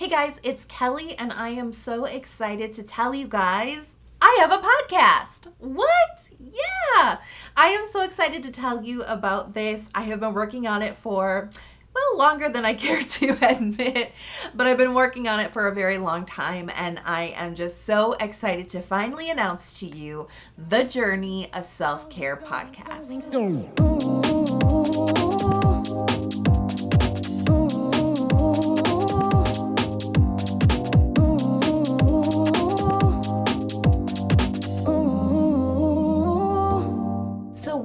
Hey guys, it's Kelly, and I am so excited to tell you guys I have a podcast. What? Yeah! I am so excited to tell you about this. I have been working on it for, well, longer than I care to admit, but I've been working on it for a very long time, and I am just so excited to finally announce to you the Journey, a Self-Care podcast.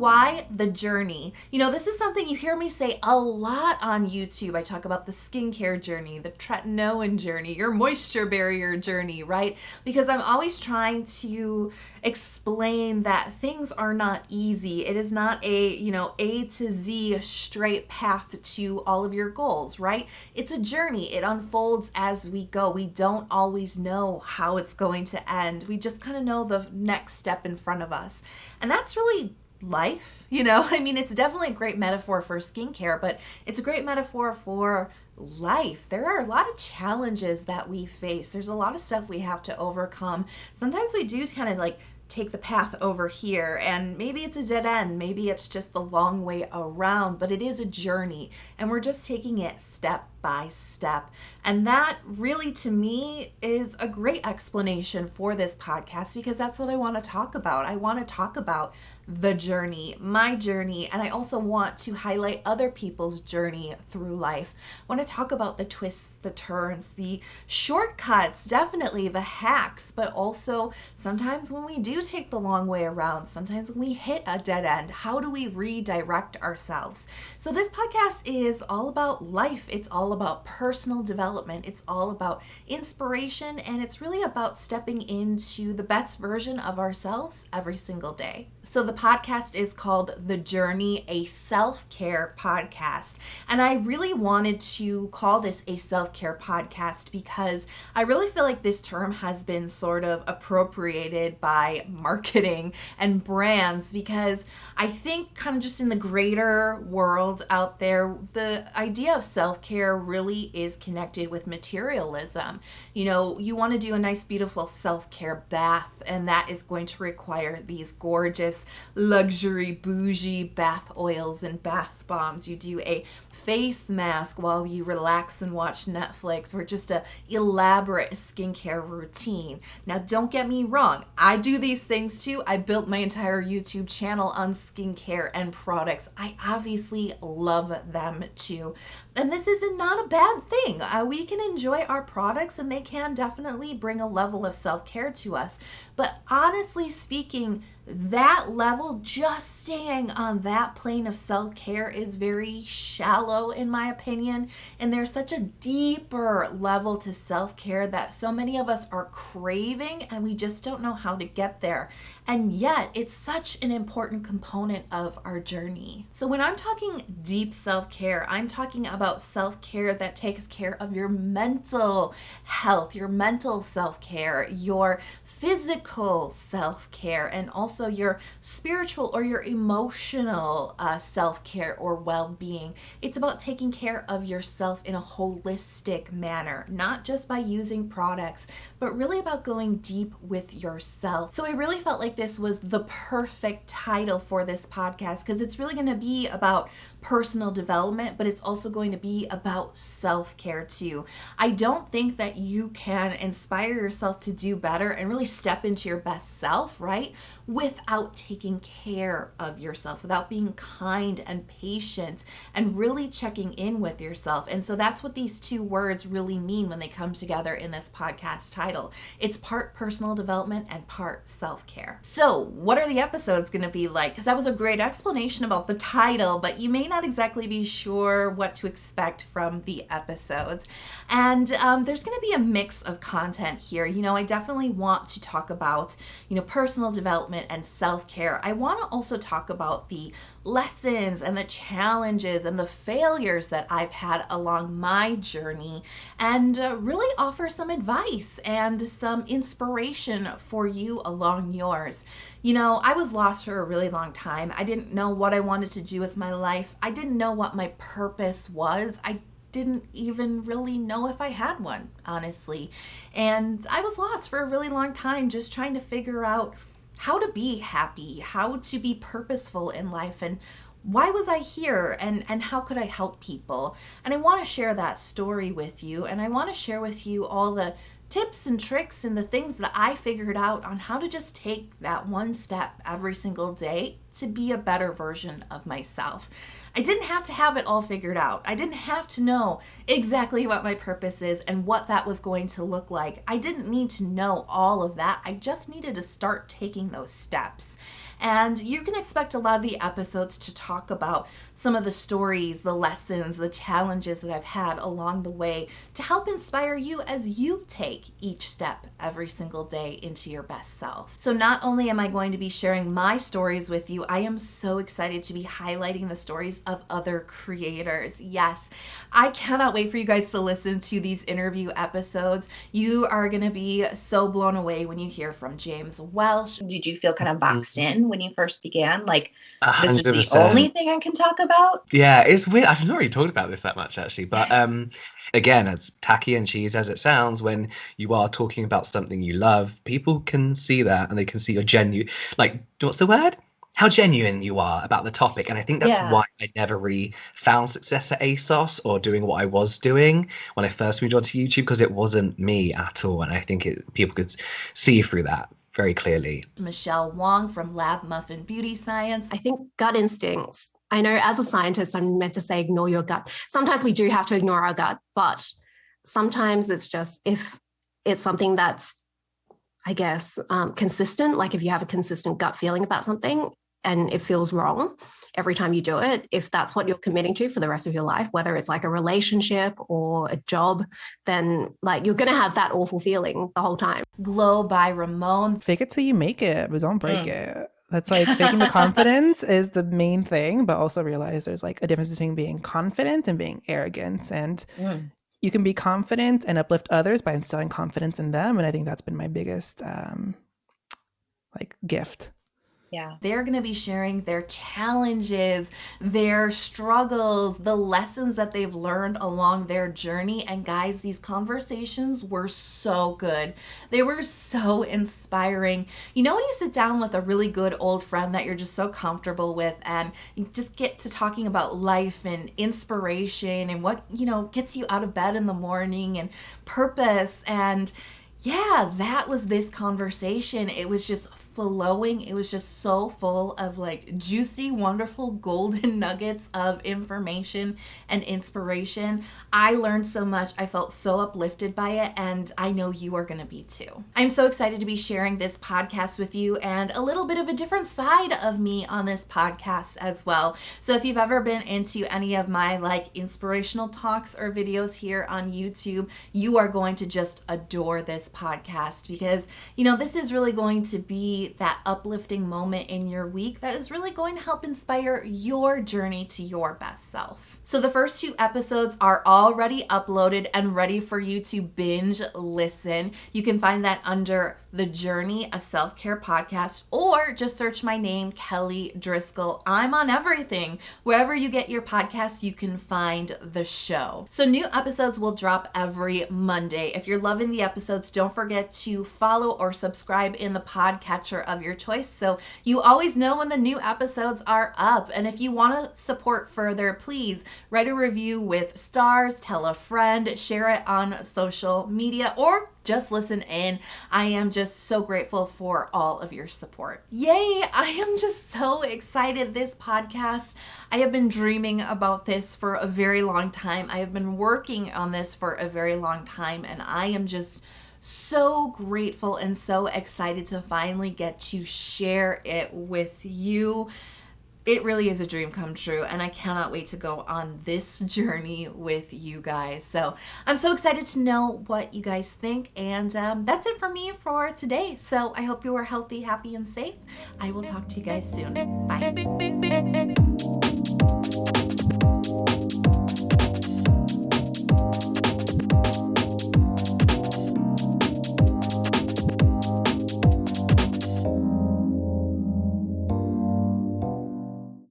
Why the journey? You know, this is something you hear me say a lot on YouTube. I talk about the skincare journey, the tretinoin journey, your moisture barrier journey, right? Because I'm always trying to explain that things are not easy. It is not a, A to Z straight path to all of your goals, right? It's a journey. It unfolds as we go. We don't always know how it's going to end. We just kind of know the next step in front of us. And that's really life, it's definitely a great metaphor for skincare, but it's a great metaphor for life. There are a lot of challenges that we face. There's a lot of stuff we have to overcome. Sometimes we do kind of take the path over here, and maybe it's a dead end, maybe it's just the long way around, but it is a journey, and we're just taking it step by step. And that really, to me, is a great explanation for this podcast, because that's what I want to talk about. I want to talk about the journey, my journey, and I also want to highlight other people's journey through life. I want to talk about the twists, the turns, the shortcuts, definitely the hacks, but also sometimes when we do take the long way around, sometimes when we hit a dead end, how do we redirect ourselves? So this podcast is all about life. It's all about personal development. It's all about inspiration, and it's really about stepping into the best version of ourselves every single day. So the podcast is called The Journey, a self-care podcast. And I really wanted to call this a self-care podcast because I really feel like this term has been sort of appropriated by marketing and brands, because I think kind of just in the greater world out there, the idea of self-care really is connected with materialism. You want to do a nice, beautiful self-care bath, and that is going to require these gorgeous luxury bougie bath oils and bath bombs. You do a face mask while you relax and watch Netflix, or just a elaborate skincare routine. Now, don't get me wrong, I do these things too. I built my entire YouTube channel on skincare and products. I obviously love them too. And this is not a bad thing. We can enjoy our products, and they can definitely bring a level of self-care to us. But honestly speaking, that level, just staying on that plane of self-care, is very shallow in my opinion. And there's such a deeper level to self-care that so many of us are craving, and we just don't know how to get there. And yet it's such an important component of our journey. So when I'm talking deep self-care, I'm talking about self-care that takes care of your mental health, your mental self-care, your physical self-care, and also your spiritual or your emotional self-care or well-being. It's about taking care of yourself in a holistic manner, not just by using products, but really about going deep with yourself. So I really felt like this was the perfect title for this podcast, because it's really going to be about personal development, but it's also going to be about self-care too. I don't think that you can inspire yourself to do better and really step into your best self, right, without taking care of yourself, without being kind and patient and really checking in with yourself. And so that's what these two words really mean when they come together in this podcast title. It's part personal development and part self-care. So what are the episodes going to be like? Because that was a great explanation about the title, but you may not exactly be sure what to expect from the episodes. And there's going to be a mix of content here. I definitely want to talk about, personal development and self-care. I want to also talk about the lessons and the challenges and the failures that I've had along my journey, and really offer some advice and some inspiration for you along yours. I was lost for a really long time. I didn't know what I wanted to do with my life. I didn't know what my purpose was. I didn't even really know if I had one, honestly. And I was lost for a really long time, just trying to figure out how to be happy, how to be purposeful in life, and why was I here, and how could I help people? And I want to share that story with you, and I want to share with you all the tips and tricks and the things that I figured out on how to just take that one step every single day to be a better version of myself. I didn't have to have it all figured out. I didn't have to know exactly what my purpose is and what that was going to look like. I didn't need to know all of that. I just needed to start taking those steps. And you can expect a lot of the episodes to talk about some of the stories, the lessons, the challenges that I've had along the way to help inspire you as you take each step every single day into your best self. So not only am I going to be sharing my stories with you, I am so excited to be highlighting the stories of other creators. Yes, I cannot wait for you guys to listen to these interview episodes. You are going to be so blown away when you hear from James Welsh. Did you feel kind of boxed in when you first began? Like, 100%. This is the only thing I can talk about? Yeah, it's weird. I've not really talked about this that much, actually. But again, as tacky and cheesy as it sounds, when you are talking about something you love, people can see that, and they can see your genuine, like, what's the word? How genuine you are about the topic. And I think that's why I never really found success at ASOS or doing what I was doing when I first moved onto YouTube, because it wasn't me at all. And I think people could see through that very clearly. Michelle Wong from Leavv Muffin Beauty Science. I think gut instincts. I know as a scientist, I'm meant to say ignore your gut. Sometimes we do have to ignore our gut, but sometimes it's just if it's something that's, I guess, consistent, like if you have a consistent gut feeling about something and it feels wrong every time you do it, if that's what you're committing to for the rest of your life, whether it's like a relationship or a job, then like you're going to have that awful feeling the whole time. Glow by Ramon. Fake it till you make it, but don't break it. That's like faking the confidence is the main thing, but also realize there's like a difference between being confident and being arrogant. And you can be confident and uplift others by instilling confidence in them. And I think that's been my biggest like gift. Yeah. They're going to be sharing their challenges, their struggles, the lessons that they've learned along their journey. And guys, these conversations were so good. They were so inspiring. You know, when you sit down with a really good old friend that you're just so comfortable with, and you just get to talking about life and inspiration and what, you know, gets you out of bed in the morning and purpose. And yeah, that was this conversation. It was just flowing. It was just so full of like juicy, wonderful golden nuggets of information and inspiration. I learned so much. I felt so uplifted by it, and I know you are going to be too. I'm so excited to be sharing this podcast with you and a little bit of a different side of me on this podcast as well. So if you've ever been into any of my like inspirational talks or videos here on YouTube, you are going to just adore this podcast, because you know, this is really going to be that uplifting moment in your week that is really going to help inspire your journey to your best self. So the first 2 episodes are already uploaded and ready for you to binge listen. You can find that under The Journey, a self-care podcast, or just search my name, Kelly Driscoll. I'm on everything. Wherever you get your podcasts, you can find the show. So new episodes will drop every Monday. If you're loving the episodes, don't forget to follow or subscribe in the podcatcher of your choice so you always know when the new episodes are up. And if you want to support further, please write a review with stars, tell a friend, share it on social media, or just listen in. I am just so grateful for all of your support. Yay! I am just so excited. This podcast, I have been dreaming about this for a very long time. I have been working on this for a very long time, and I am just so grateful and so excited to finally get to share it with you. It really is a dream come true, and I cannot wait to go on this journey with you guys. So I'm so excited to know what you guys think, and that's it for me for today. So I hope you are healthy, happy, and safe. I will talk to you guys soon. Bye.